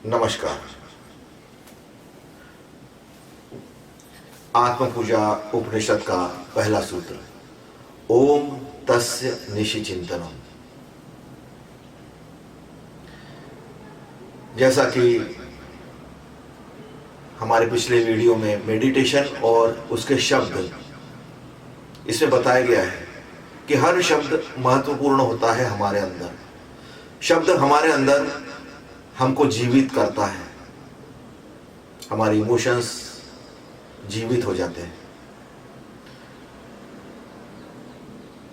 नमस्कार। आत्म पूजा उपनिषद का पहला सूत्र, ओम तस्य निशिचिंतनम। जैसा कि हमारे पिछले वीडियो में मेडिटेशन और उसके शब्द इसमें बताया गया है कि हर शब्द महत्वपूर्ण होता है। हमारे अंदर शब्द हमारे अंदर हमको जीवित करता है, हमारी इमोशंस जीवित हो जाते हैं।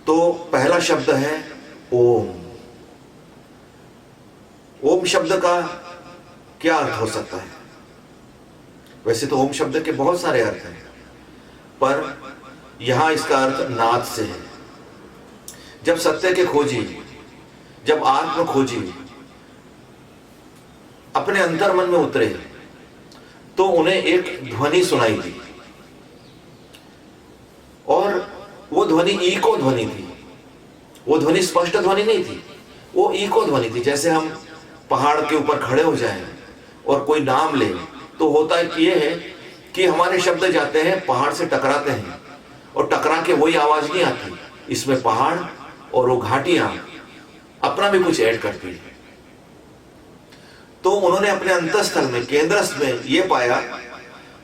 तो पहला शब्द है ओम। ओम शब्द का क्या अर्थ हो सकता है? वैसे तो ओम शब्द के बहुत सारे अर्थ हैं, पर यहां इसका अर्थ नाद से है। जब सत्य के खोजी, जब आत्म खोजी अपने अंतर मन में उतरे तो उन्हें एक ध्वनि सुनाई दी, और वो ध्वनि ईको ध्वनि थी। वो ध्वनि स्पष्ट ध्वनि नहीं थी, वो ईको ध्वनि थी। जैसे हम पहाड़ के ऊपर खड़े हो जाएं और कोई नाम ले, तो होता ये है कि हमारे शब्द जाते हैं, पहाड़ से टकराते हैं, और टकरा के वही आवाज नहीं आती। इसमें पहाड़ और वो घाटियां अपना भी कुछ ऐड करती है। तो उन्होंने अपने अंतःस्थल में, केंद्रस्थ में ये पाया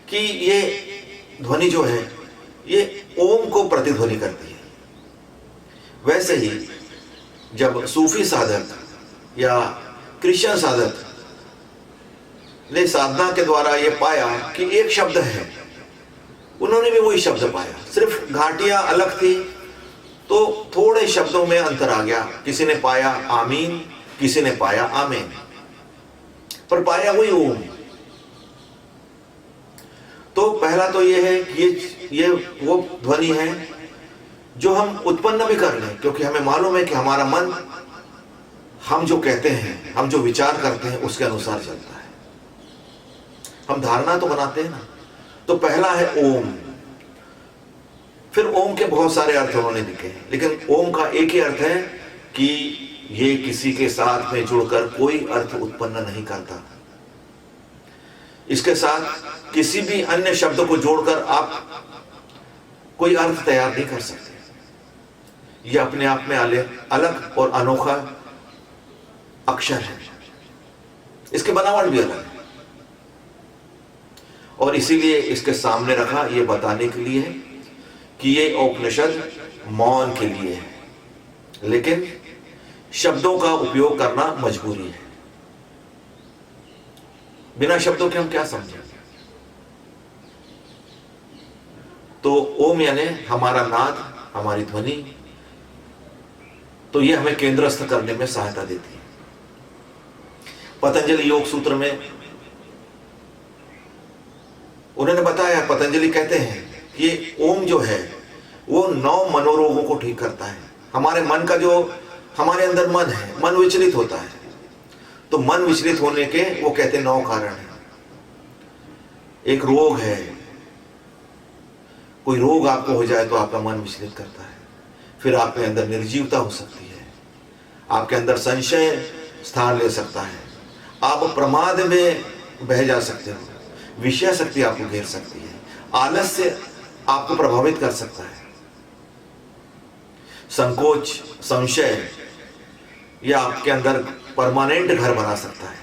कि ये ध्वनि जो है ये ओम को प्रतिध्वनि करती है। वैसे ही जब सूफी साधक या क्रिश्चियन साधक ने साधना के द्वारा ये पाया कि एक शब्द है, उन्होंने भी वही शब्द पाया, सिर्फ घाटियां अलग थी, तो थोड़े शब्दों में अंतर आ गया। किसी ने पाया आमीन, किसी ने पाया आमेन, पर पाया वही ओम। तो पहला तो ये है कि ये वो ध्वनि है जो हम उत्पन्न भी कर लें, क्योंकि हमें मालूम है कि हमारा मन, हम जो कहते हैं, हम जो विचार करते हैं, उसके अनुसार चलता है। हम धारणा तो बनाते हैं ना। तो पहला है ओम। फिर ओम के बहुत सारे अर्थ उन्होंने लिखे हैं, लेकिन ओम का एक ही अर्थ है कि ये किसी के साथ में जुड़कर कोई अर्थ उत्पन्न नहीं करता। इसके साथ किसी भी अन्य शब्द को जोड़कर आप कोई अर्थ तैयार नहीं कर सकते। यह अपने आप में अलग और अनोखा अक्षर है, इसके बनावट भी अलग है, और इसीलिए इसके सामने रखा ये बताने के लिए कि ये उपनिषद मौन के लिए है, लेकिन शब्दों का उपयोग करना मजबूरी है। बिना शब्दों के हम क्या समझें? तो ओम यानी हमारा नाद, हमारी ध्वनि, तो ये हमें केंद्रस्थ करने में सहायता देती है। पतंजलि योग सूत्र में उन्होंने बताया, पतंजलि कहते हैं कि ओम जो है वो 9 मनोरोगों को ठीक करता है। हमारे मन का जो, हमारे अंदर मन है, मन विचलित होता है, तो मन विचलित होने के वो कहते हैं 9 कारण हैं। एक रोग है, कोई रोग आपको हो जाए तो आपका मन विचलित करता है। फिर आपके अंदर निर्जीवता हो सकती है, आपके अंदर संशय स्थान ले सकता है, आप प्रमाद में बह जा सकते हो, विषय शक्ति आपको घेर सकती है, आलस्य आपको प्रभावित कर सकता है, संकोच, संशय यह आपके अंदर परमानेंट घर बना सकता है,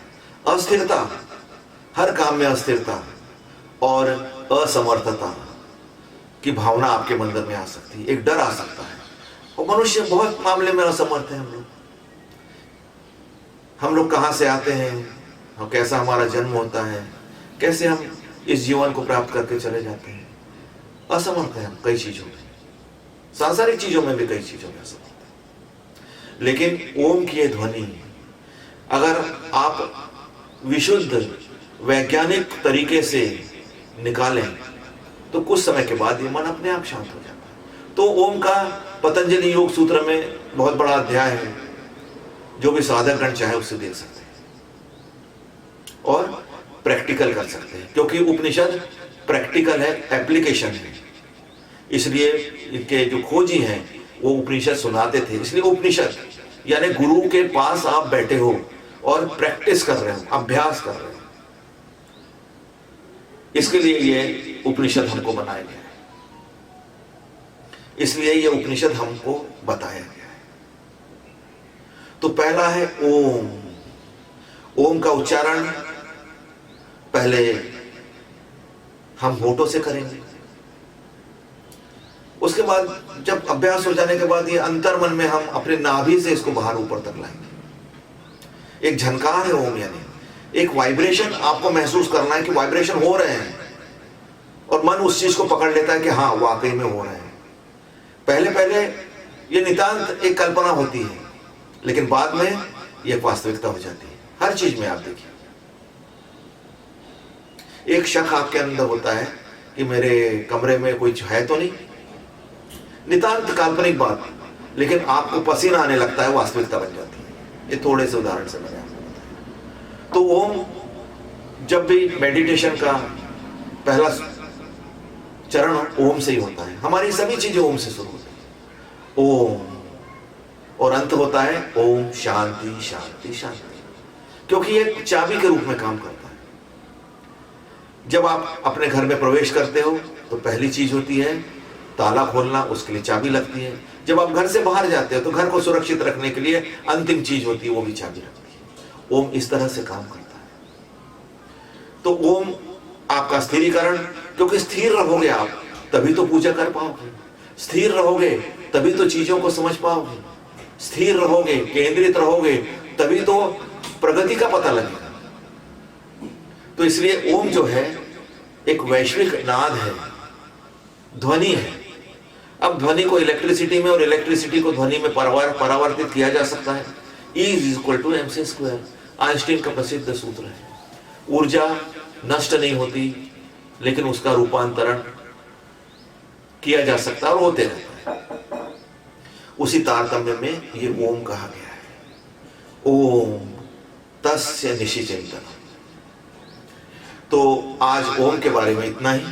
अस्थिरता, हर काम में अस्थिरता और असमर्थता की भावना आपके मन में आ सकती है, एक डर आ सकता है। और मनुष्य बहुत मामले में असमर्थ है। हम लोग कहां से आते हैं, हम कैसा हमारा जन्म होता है, कैसे हम इस जीवन को प्राप्त करके चले जाते हैं, असमर्थ है हम कई चीजों में, सांसारिक चीजों में भी कई चीजों में असमर्थ है। लेकिन ओम की ये ध्वनि अगर आप विशुद्ध वैज्ञानिक तरीके से निकालें तो कुछ समय के बाद ये मन अपने आप शांत हो जाता है। तो ओम का पतंजलि योग सूत्र में बहुत बड़ा अध्याय है, जो भी साधकगण चाहे उससे देख सकते हैं और प्रैक्टिकल कर सकते हैं, क्योंकि उपनिषद प्रैक्टिकल है, एप्लीकेशन है। इसलिए इनके जो खोजी हैं वो उपनिषद सुनाते थे। इसलिए उपनिषद यानी गुरु के पास आप बैठे हो और प्रैक्टिस कर रहे हो, अभ्यास कर रहे हो। इसके लिए ये उपनिषद हमको बनाया गया है, इसलिए ये उपनिषद हमको बताया गया है। तो पहला है ओम। ओम का उच्चारण पहले हम होठों से करेंगे, उसके बाद जब अभ्यास हो जाने के बाद ये अंतर मन में हम अपने नाभि से इसको बाहर ऊपर तक लाएंगे। एक झनकार है ओम, यानी एक वाइब्रेशन आपको महसूस करना है कि वाइब्रेशन हो रहे हैं, और मन उस चीज को पकड़ लेता है कि हाँ वाकई में हो रहे हैं। पहले पहले ये नितांत एक कल्पना होती है, लेकिन बाद में ये वास्तविकता हो जाती है। हर चीज में आप देखिए, एक शक आपके अंदर होता है कि मेरे कमरे में कोई है तो नहीं, नितांत काल्पनिक बात, लेकिन आपको पसीना आने लगता है, वास्तविकता बन जाती है। ये थोड़े से उदाहरण से मैंने आपको बताया। तो ओम, जब भी मेडिटेशन का पहला चरण ओम से ही होता है। हमारी सभी चीजें ओम से शुरू होती है, ओम, और अंत होता है ओम शांति शांति शांति, क्योंकि ये चाबी के रूप में काम करता है। जब आप अपने घर में प्रवेश करते हो तो पहली चीज होती है ताला खोलना, उसके लिए चाबी लगती है। जब आप घर से बाहर जाते हो तो घर को सुरक्षित रखने के लिए अंतिम चीज होती है, वो भी चाबी लगती है। ओम इस तरह से काम करता है। तो ओम आपका स्थिरीकरण, क्योंकि स्थिर रहोगे आप तभी तो पूजा कर पाओगे, स्थिर रहोगे तभी तो चीजों को समझ पाओगे, स्थिर रहोगे, केंद्रित रहोगे, तभी तो प्रगति का पता लगेगा। तो इसलिए ओम जो है एक वैश्विक नाद है, ध्वनि है। अब ध्वनि को इलेक्ट्रिसिटी में और इलेक्ट्रिसिटी को ध्वनि में परावर्तित किया जा सकता है। E = mc², आइंस्टीन का प्रसिद्ध सूत्र है। ऊर्जा नष्ट नहीं होती, लेकिन उसका रूपांतरण किया जा सकता है और होते रहता है। उसी तारतम्य में ये ओम कहा गया है। ओम तस्य निशिचिंतनम्। तो आज ओम के बारे में इतना ही।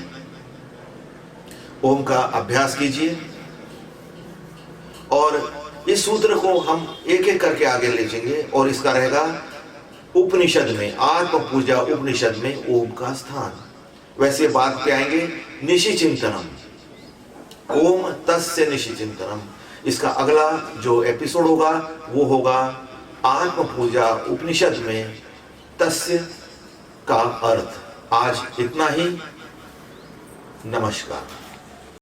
ओम का अभ्यास कीजिए, और इस सूत्र को हम एक एक करके आगे ले जाएंगे, और इसका रहेगा उपनिषद में, आत्म पूजा उपनिषद में ओम का स्थान। वैसे बात पे आएंगे निशिचिंतनम, ओम तस्य निशिचिंतनम। इसका अगला जो एपिसोड होगा वो होगा आत्म पूजा उपनिषद में तस्य का अर्थ। आज इतना ही। नमस्कार।